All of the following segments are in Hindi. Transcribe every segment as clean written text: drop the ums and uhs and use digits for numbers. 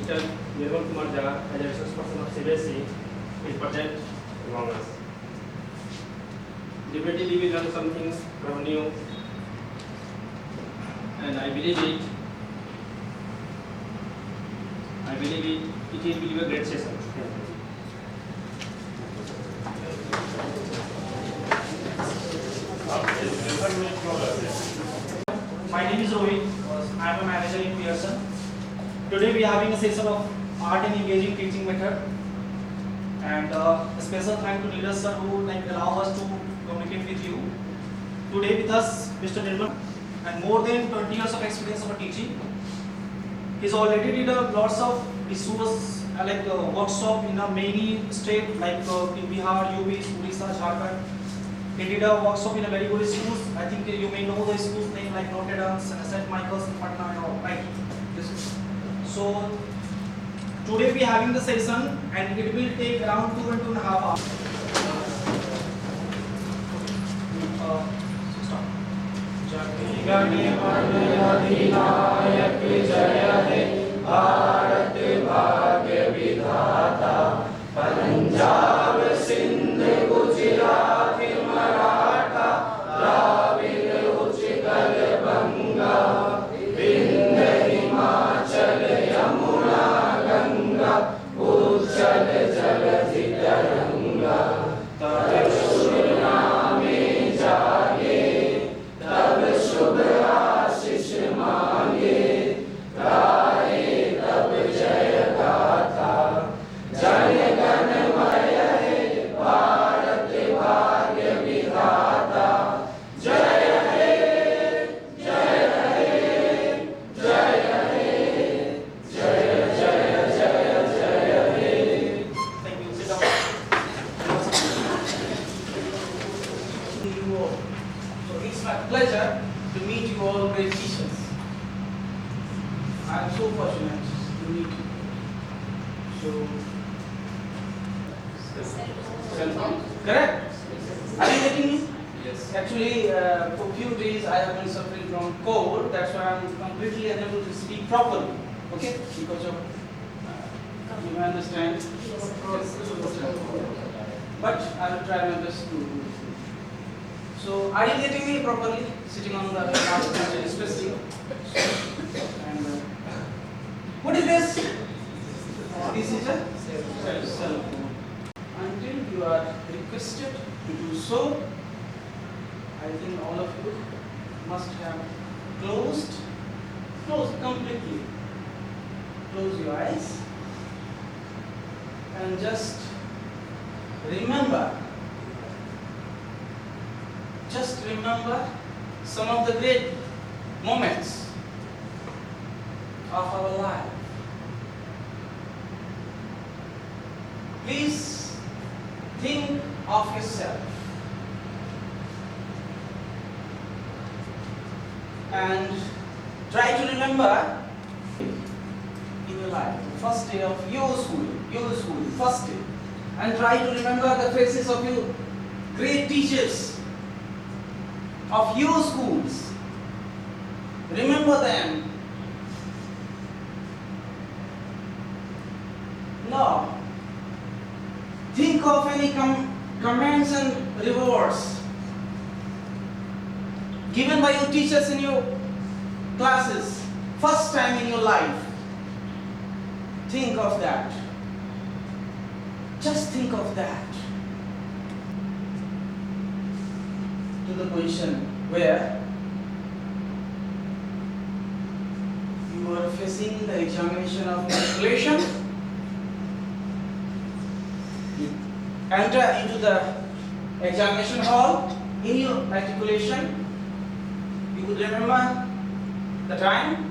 Mr. Nirmal Kumar Jha, as a resource person of CBSE, is present among us. Definitely we learn something from new, and I believe it will be a great session. My name is Rohit. I am a manager in Pearson. Today we are having a session of art and engaging teaching method. And a special thank to Neeraj sir who allow us to communicate with you. Today with us Mr. Nirmal, and more than 20 years of experience of teaching. He's already did lots of resource workshop in many states like in Bihar, UP, Odisha, Jharkhand. He did a workshop in a very good schools. I think you may know the schools name like Notre Dame, St. Michael's in Patna and all, right? So today we are having the session and it will take around 2 and 2.5 hours. Start. गण मन अधिनायक जय हे भारत भाग्य विधाता पंजाब सिंध गुजरात मराठा द्राविड़ उत्कल बंगा विंध्य हिमाचल यमुना गंगा उज्जल जलधि तरंगा तब शुभ नामे जागे तब शुभ आशीष मांगे गाए तब जय गाथा जन गण मय हे भारत भाग्य विधाता जय हे जय हे जय हे जय जय जय जय हे. Thank you. Sit down. So it's my pleasure to meet you all great teachers. I am so fortunate to meet you. So, correct? Are you getting me? Yes. Actually, for few days I have been suffering from cold. That's why I'm completely unable to speak properly. Okay? Because of you may understand. But I will try my best to do it. So, are you getting me properly? Sitting on the last bench, especially. And what is this? This is a cell phone. Until you are requested to do so, I think all of you must have closed completely. Close your eyes and just remember some of the great moments of our life. Please think of yourself and try to remember in your life, first day of your school, first day, and try to remember the faces of your great teachers of your schools. Remember them. Now, think of any comments and rewards given by your teachers in your classes, first time in your life. Think of that. Just think of that. To the position where you are facing the examination of matriculation. Enter into the examination hall. In your matriculation, you could remember the time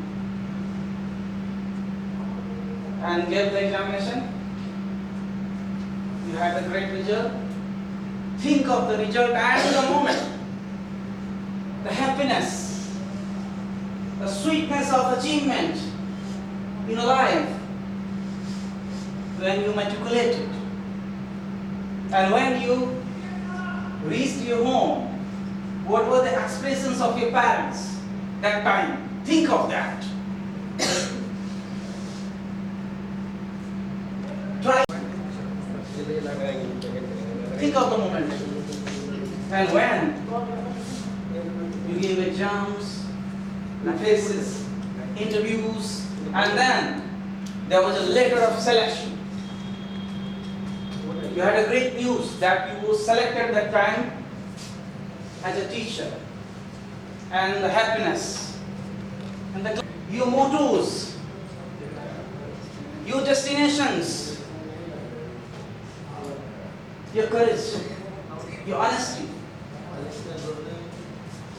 and get the examination. You had a great result. Think of the result and the moment, the happiness, the sweetness of achievement in life when you matriculated. And when you reached your home, what were the expressions of your parents that time? Think of that. Think of the moment. And when you gave exams, tests, interviews, and then there was a letter of selection. You had a great news that you were selected that time as a teacher, and the happiness, and your mottos, your destinations, your courage, your honesty,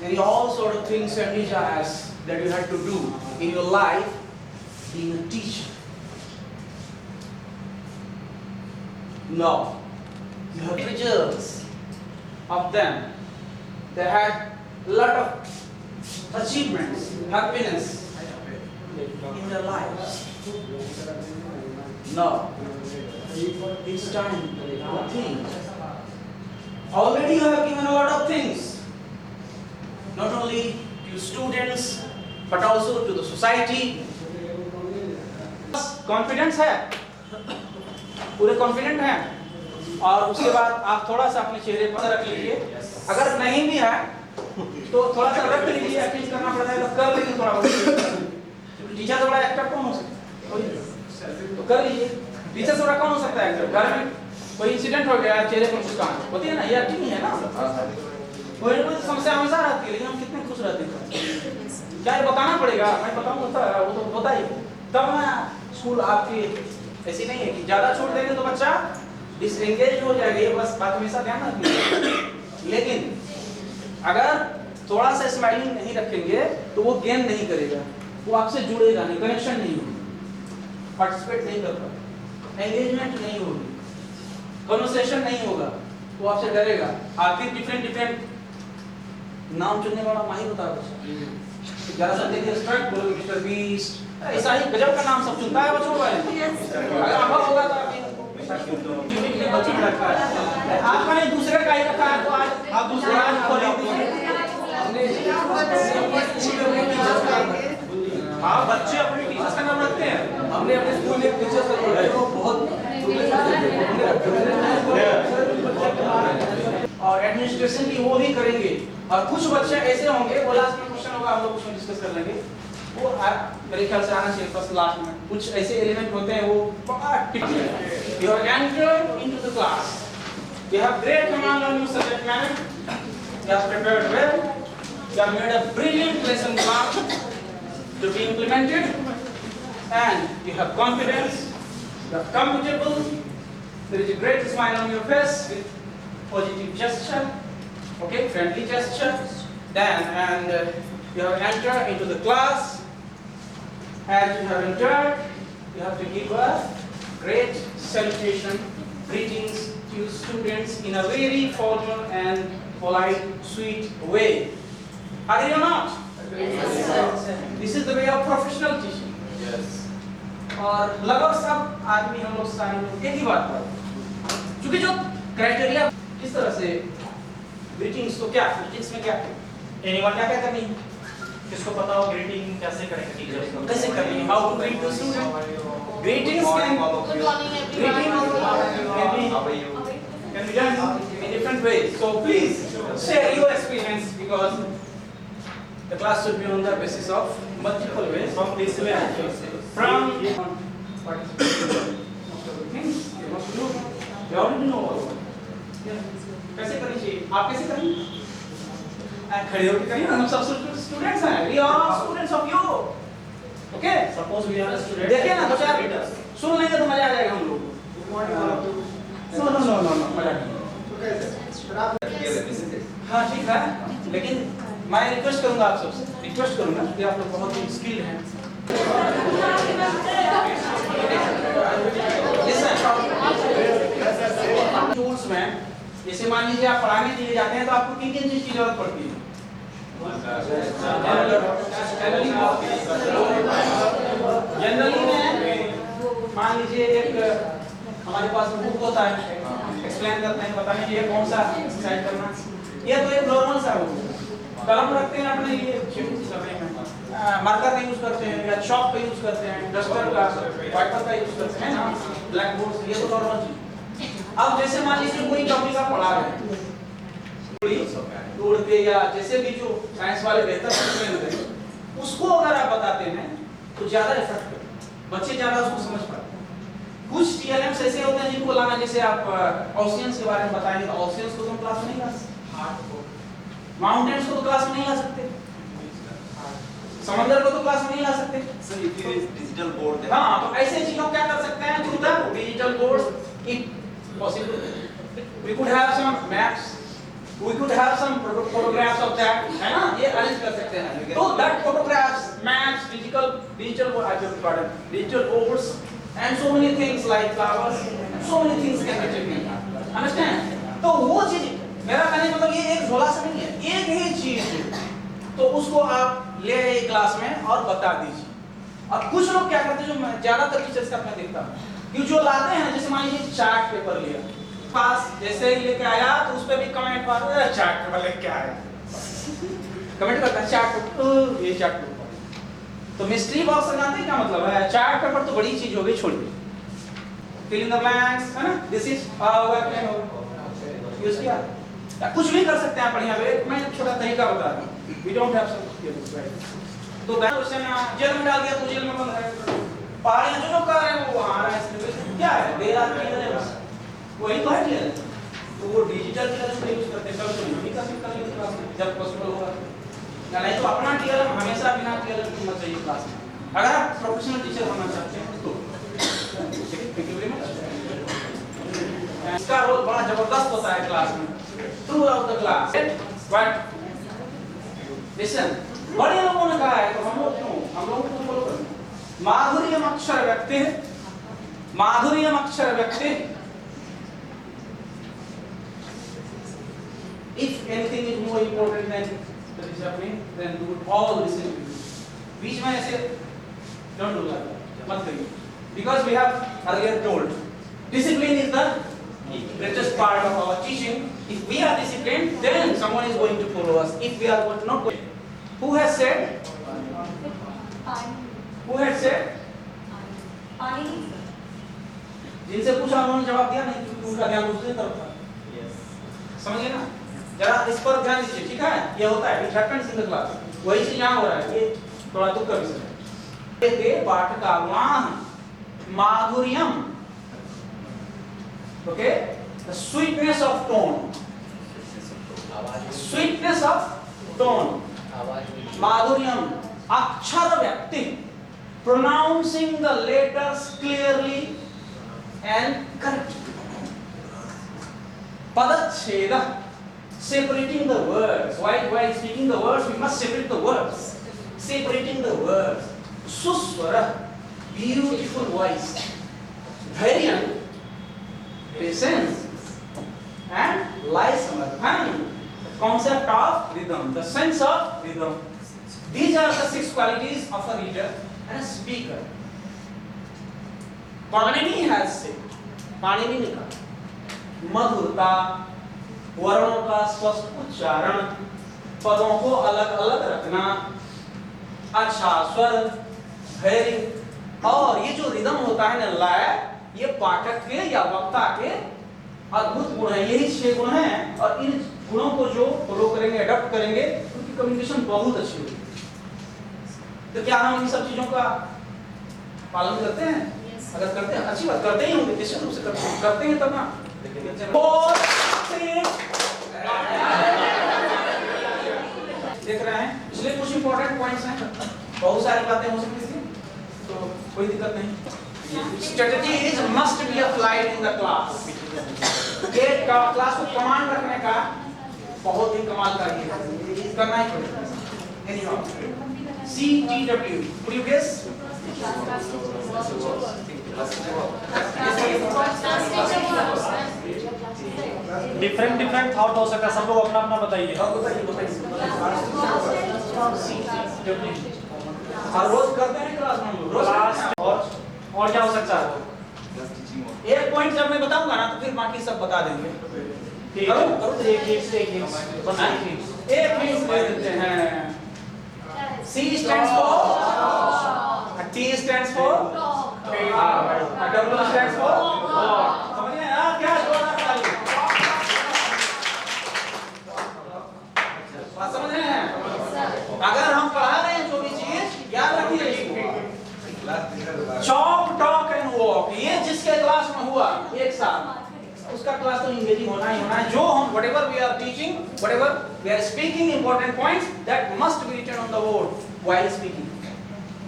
and all sort of things and desires that you had to do in your life being a teacher. No, you have results of them. They had a lot of achievements, happiness in their lives. No, it's time to think. Already you have given a lot of things, not only to students but also to the society. Confidence है, पूरे कॉन्फिडेंट हैं, और उसके बाद आप थोड़ा सा अपने चेहरे पर रख लीजिए. अगर नहीं भी है तो थोड़ा सा रख लीजिए. एक्टिंग करना पड़ता है तो कर लीजिए थोड़ा बहुत. टीचर से बड़ा एक्टर कौन हो सकता है? तो कर लीजिए. टीचर से बड़ा कौन हो सकता है एक्टर? घर में कोई इंसिडेंट हो गया, चेहरे पर मुस्कान होती है ना, ये एक्टिंग ही है ना. कोई ना कोई समस्या हमेशा रहती है, लेकिन हम कितने खुश रहते हैं. क्या ये बताना पड़ेगा? मैं बताऊंगा वो तो होता ही. तब ना स्कूल आपकी ऐसी नहीं है कि ज्यादा छोड़ देंगे तो बच्चा डिसएंगेज हो जाएगा. ये बस बात हमेशा ध्यान रखिए. लेकिन अगर थोड़ा सा स्माइलिंग नहीं रखेंगे तो वो गेन नहीं करेगा, वो आपसे जुड़ेगा नहीं, कनेक्शन नहीं होगी, पार्टिसिपेट नहीं कर पाएगा, एंगेजमेंट नहीं होगी, कन्वर्सेशन नहीं होगा, वो आपसे डरेगा. आखिर डिफरेंट नाम चुनने वाला माहिर होता है बच्चा. जरा सा देखिए, स्ट्राइक बोलो मिस्टर बीस्ट, ऐसा ही गजब का नाम सब चुनता है बच्चों वाले. अगर अनुभव होगा तो आपका नहीं दूसरे का ही रखा है, तो आज आप दूसरे आज खोले दीजिए. हाँ, बच्चे अपने टीचर्स का नाम रखते हैं. हमने अपने स्कूल में टीचर्स का नाम रखा है, बहुत. और एडमिनिस्ट्रेशन भी वो ही करेंगे. और कुछ बच्चे ऐसे होंगे, वो लास्ट में क्वेश्चन होगा, हम लोग उसमें डिस्कस कर लेंगे, वो मेरे ख्याल से आना चाहिए फर्स्ट लास्ट में. कुछ ऐसे एलिमेंट होते हैं वो बड़ा typical. You have entered into the class. You have great command on your subject matter. You have prepared well. You have made a brilliant lesson plan to be implemented, and you have confidence. You are comfortable. There is a great smile on your face with positive gesture, okay, friendly gesture. Then you have entered into the class. As you have entered, you have to give a great salutation, greetings to your students in a very formal and polite, sweet way. Are you not? Yes. This is the way of professional teaching. Yes. और लगभग सब आदमी हम लोग सारे लोग एक ही बात पर, क्योंकि जो क्राइटेरिया किस तरह से ग्रीटिंग्स, तो क्या ग्रीटिंग्स में क्या एनीवन क्या क्या करनी है, किसको पता हो ग्रीटिंग कैसे करेंगे टीचर्स को? कैसे करनी है, how to greet the student. Greetings can Good morning, everyone. can be done in different ways. So please share your experience, because the class should be on the basis of multiple ways. From this way, From things you must know. You already know all. कैसे करनी चाहिए? आप कैसे करेंगे? खड़े होकर करिए ना, हम सब स्टूडेंट्स हैं. We are all students of you. Okay? suppose we are a student. देखिए ना, बच्चा सुन लेंगे तो मजा आ जाएगा हम लोग. नो मजा नहीं. हाँ ठीक है, लेकिन मैं रिक्वेस्ट करूंगा, आप सबसे रिक्वेस्ट करूंगा कि आप लोग बहुत ही स्किल्ड हैं. टूल्स में जैसे मान लीजिए आप पढ़ाने के लिए जाते हैं तो आपको किन किन चीज की जरूरत पड़ती है? जनरली में मान लीजिए एक हमारे पास बुक होता है, एक्सप्लेन करते हैं, बताने के लिए कौन सा एक्सरसाइज करना. ये तो एक नॉर्मल सा हो. कलम रखते हैं अपने लिए, मार्कर का यूज करते हैं या चॉक का यूज करते हैं, डस्टर का, वाइपर का यूज करते हैं ना, ब्लैक बोर्ड. ये तो नॉर्मल चीज. अब जैसे मान लीजिए कोई टॉपिक आप तोड़ के या जैसे भी जो साइंस वाले बेहतर ट्रेन हैं उसको अगर आप बताते हैं तो ज्यादा इफेक्ट करता है, बच्चे ज्यादा उसको समझ पाते हैं। कुछ टीएलएम्स ऐसे होते हैं जिनको लाना, जैसे आप ऑसियंस के बारे में बताएंगे तो ऑसियंस को तुम क्लास में नहीं ला सकते, माउंटेन्स को तो क्लास में नहीं ला सकते, समंदर को तो क्लास में नहीं ला सकते। सर ये डिजिटल बोर्ड है। हाँ, तो ऐसे चीजों क्या कर सकते हैं through the digital board if possible we could have some maps, we could have some photographs of that, है ना, ये अरेंज कर सकते हैं। तो that photographs, maps, digital boards and so many things like flowers, so many things can be taken, understand? तो वो चीज मेरा कहने का मतलब ये एक झोला से नहीं है, एक ही चीज है तो उसको आप ले आइए क्लास में और बता दीजिए। अब कुछ लोग क्या करते हैं, जो मैं ज्यादातर टीचर्स का मैं देखता हूँ कि जो लाते हैं, जैसे मान लीजिए चार्ट पेपर लिया पास, जैसे ही लेके आया तो उस पे भी कमेंट मार रहा है चार्ट पेपर लेके आया, कमेंट करता है चार्ट पेपर, ये चार्ट पेपर। तो मिस्ट्री बॉक्स जानते हैं क्या मतलब है? चार्ट पेपर तो बड़ी चीज हो गई, छोड़ दीजिए, फिल इन द ब्लैंक्स, है ना, दिस इज यूज किया, कुछ भी कर सकते हैं बढ़िया वे। मैं एक छोटा तरीका बता रहा हूं, वी डोंट हैव सम तो क्वेश्चन जेल में डाल दिया तो जेल में बंद है, पहाड़ियां जो जो कर रहे हैं वो वहां आ रहा है, क्या है बेरा क्लियर है, बस वही तो है क्लियर। तो वो डिजिटल क्लियर से यूज करते हैं, कल तो नहीं कर सकते क्लास में जब पॉसिबल होगा, या नहीं तो अपना टीएलएम हमेशा बिना टीएलएम की मत चाहिए क्लास में, अगर आप प्रोफेशनल टीचर बनना चाहते हैं तो। इसका रोल बड़ा जबरदस्त होता है क्लास में, through out the class. But listen, बड़े लोगों ने कहा है तो हम लोग क्यों, हम लोग को फॉलो करना। माधुर्यम अक्षर व्यक्ति, माधुर्यम अक्षर व्यक्ति, if anything is more important than that is happening, then we would all listen to you. बीच में ऐसे don't do that, मत करिए, because we have earlier told discipline is the greatest part of our teaching. If we are disciplined, then someone is going to follow us. If we are not going, who has said? Who has said? जिनसे पूछा उन्होंने जवाब दिया नहीं, क्योंकि उनका ध्यान दूसरी तरफ था। समझ गए ना? जरा इस पर ध्यान दीजिए, ठीक है? ये होता है it happens in the class, वही चीज यहाँ हो रहा है, ये थोड़ा दुख का विषय है। ये पाठ का वाहन माधुर्यम, okay, the sweetness of tone, sweetness of tone, माधुर्यम अक्षर व्यक्ति, pronouncing the letters clearly and correctly, पदच्छेद, separating the words, while speaking the words we must separate the words, separating the words, suswara, beautiful voice, dhairyan, patience, and lysamadhan, concept of rhythm, the sense of rhythm. These are the 6 qualities of a reader and a speaker. Panini has said, Panini ने कहा, मधुरता, वर्णों का स्पष्ट उच्चारण, पदों को अलग अलग रखना, अच्छा स्वर, धैर्य, और ये जो रिदम होता है ना, लय, ये पाठक के या वक्ता के अद्भुत गुण हैं। यही 6 गुण हैं, और इन गुणों को जो फॉलो करेंगे, अडॉप्ट करेंगे, उनकी कम्युनिकेशन बहुत अच्छी होगी। तो क्या हम इन सब चीजों का पालन करते हैं? अगर करते हैं अच्छी बात, करते ही होंगे, निश्चित रूप से करते हैं तब ना। देख रहे हैं, इसलिए कुछ इंपॉर्टेंट पॉइंट्स हैं, बहुत सारी बातें हो सकती थी, तो कोई दिक्कत नहीं। Strategy is must be applied in the class. ये क्लास को कमांड रखने का बहुत ही कमाल का ये करना ही पड़ेगा। Anyhow, CTW, could you guess? Different thought हो सकता है, सब लोग अपना अपना बताइए। और रोज करते हैं क्लास में, रोज। और क्या हो सकता है? एक पॉइंट जब मैं बताऊंगा ना, तो फिर बाकी सब बता देंगे। करो एक हिंट ले देते हैं। C stands for, T stands for, W stands for, समझ गए? क्या जोड़ा ताली? है जो हम whatever we are teaching, whatever we are speaking important points that must be written on the board while speaking.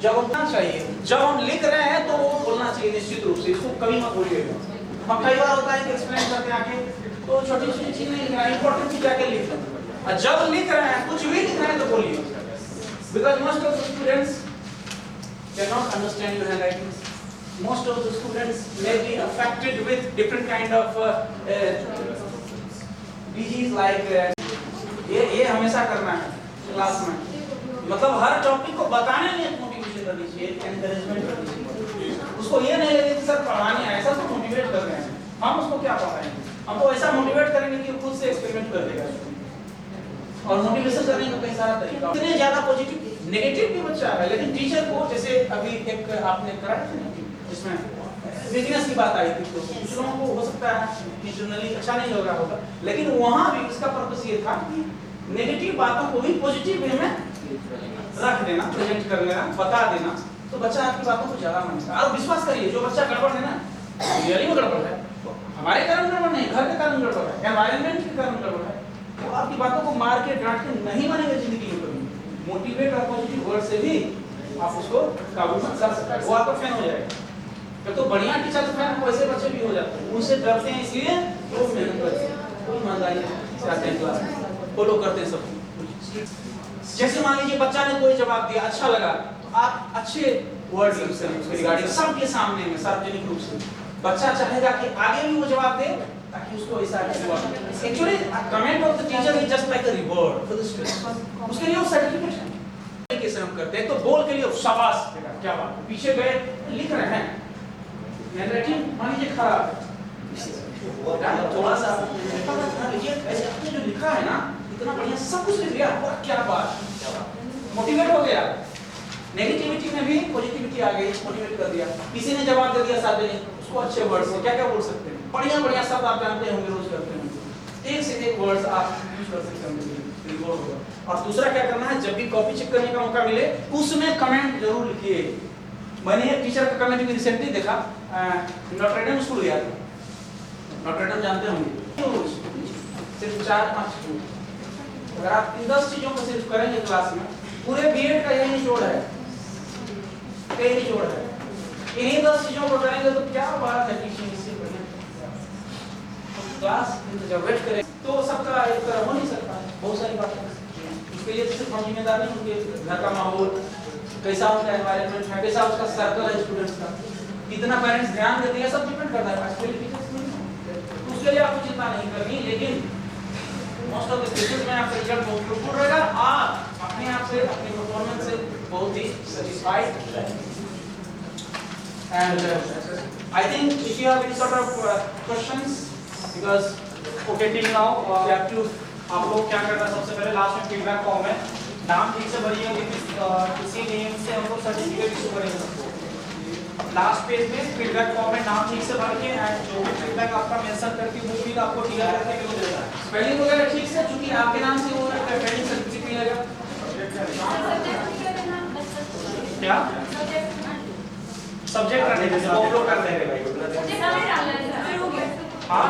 जब हम बोलना चाहिए, जब हम लिख रहे हैं तो वो बोलना चाहिए निश्चित रूप से, इसको कभी मत भूलिएगा। हम कई बार होता है कि एक्सप्लेन करते हैं आके तो छोटी छोटी चीज नहीं लिखना, इंपॉर्टेंट चीज जाके लिख लो। और जब लिख रहे हैं कुछ भी लिख रहे हैं तो बोलिए, because most of the students cannot understand your handwriting. Most of the students may be affected with different kind of disease like ये हमेशा करना है क्लास में, मतलब हर टॉपिक को बताने में मोटिवेशन करनी चाहिए, एनकरेजमेंट करनी चाहिए। उसको ये नहीं लगे कि सर पढ़ाने आए, सर तो मोटिवेट कर रहे हैं, हम उसको क्या पढ़ाएंगे, हम तो ऐसा मोटिवेट करेंगे कि खुद से एक्सपेरिमेंट कर देगा। और मोटिवेशन करने का कई सारा तरीका, इतने ज्यादा पॉजिटिव नेगेटिव भी बच्चा है, लेकिन टीचर को जैसे अभी एक आपने करा इसमें बिजनेस की बात आई थी, तो कुछ लोगों को हो सकता है इंटरनली अच्छा नहीं लग रहा होगा, लेकिन वहां भी इसका पर्पस ये था कि नेगेटिव बातों को भी पॉजिटिव वे में रख देना, प्रेजेंट कर लेना, बता देना, तो बच्चा आपकी बातों को ज्यादा मानता है। और विश्वास करिए जो बच्चा गड़बड़ है ना, रियली में गड़बड़ है, तो हमारे कारण गड़बड़ नहीं, घर के कारण गड़बड़ है, एनवायरनमेंट के कारण गड़बड़ है, तो आपकी बातों को मार के डांट के नहीं मानेंगे जिंदगी में कभी। मोटिवेट और पॉजिटिव वर्ड से भी आप उसको काबू में कर सकते हैं, वो आपका फैन हो जाएगा। तो बढ़िया टीचर तो फैन वैसे बच्चे भी हो जाते हैं, उनसे डरते हैं इसलिए वो मेहनत करते हैं, कोई ईमानदारी से आते हैं क्लास में, फॉलो करते हैं सब। जैसे मान लीजिए बच्चा ने कोई जवाब दिया, अच्छा लगा, तो आप अच्छे वर्ड यूज करें उसके रिगार्डिंग, सबके सामने में सार्वजनिक रूप से। बच्चा चाहेगा कि आगे भी वो जवाब दे ताकि उसको ऐसा actually comment of the teacher is just like a reward for the student, उसके लिए वो सर्टिफिकेट है। तरीके से हम करते हैं तो बोल के लिए शाबाश बेटा क्या बात है, पीछे गए लिख रहे हैं, हैंडराइटिंग मान लीजिए खराब है, थोड़ा सा लीजिए ऐसे आपने जो लिखा है ना इतना बढ़िया सब कुछ लिख लिया, क्या बात, मोटिवेट हो गया। नेगेटिविटी में भी पॉजिटिविटी आ गई, मोटिवेट कर दिया। किसी ने जवाब दे दिया साथ में, उसको अच्छे वर्ड्स में क्या क्या बोल सकते हैं, बढ़िया बढ़िया शब्द आप जानते होंगे, रोज करते हैं, एक से एक वर्ड्स आप यूज कर सकते हैं, रिकॉर्ड होगा। और दूसरा क्या करना है, जब भी कॉपी चेक करने का मौका मिले उसमें कमेंट जरूर लिखिए। मैंने एक टीचर का कमेंट भी रिसेंटली देखा, नॉटर डेम स्कूल गया था, नॉटर डेम जानते होंगे, सिर्फ 4-5 स्कूल, अगर आप इन 10 चीजों को सिर्फ करेंगे क्लास में, पूरे बीएड का यही निचोड़ है, यही निचोड़ है, इन्हीं 10 चीजों को करेंगे तो क्या बात है, टीचिंग इससे बढ़िया क्लास इंतजाम करें तो सबका एक तरह हो नहीं सकता, बहुत सारी बातें उसके लिए सिर्फ हम जिम्मेदार नहीं, उनके घर का माहौल कैसा, उनका एनवायरनमेंट है कैसा, उसका सर्कल है स्टूडेंट्स का, कितना पेरेंट्स ध्यान देते हैं, सब डिपेंड करता है उसके लिए आपको चिंता नहीं करनी। लेकिन मोस्ट ऑफ द केसेस में आपका रिजल्ट बहुत गुड रहेगा, आप अपने आप से अपने परफॉर्मेंस से बहुत ही satisfied. And I think if you have any sort of questions, because okay till now we have to, आप लोग क्या करना है, सबसे पहले लास्ट में फीडबैक फॉर्म है, नाम ठीक से भरिए, किसी नेम से हम लोग सर्टिफिकेट इशू करेंगे सबको। लास्ट पेज में फीडबैक फॉर्म में नाम ठीक से भर के एंड जो भी फीडबैक आपका मेंशन करके वो भी आपको क्लियर करके के लिए देना है। स्पेलिंग वगैरह ठीक से, क्योंकि आपके नाम से वो ट्रेनिंग सर्टिफिकेट मिलेगा। क्या सब्जेक्ट रखने जैसे वो लोग कर देंगे भाई, हां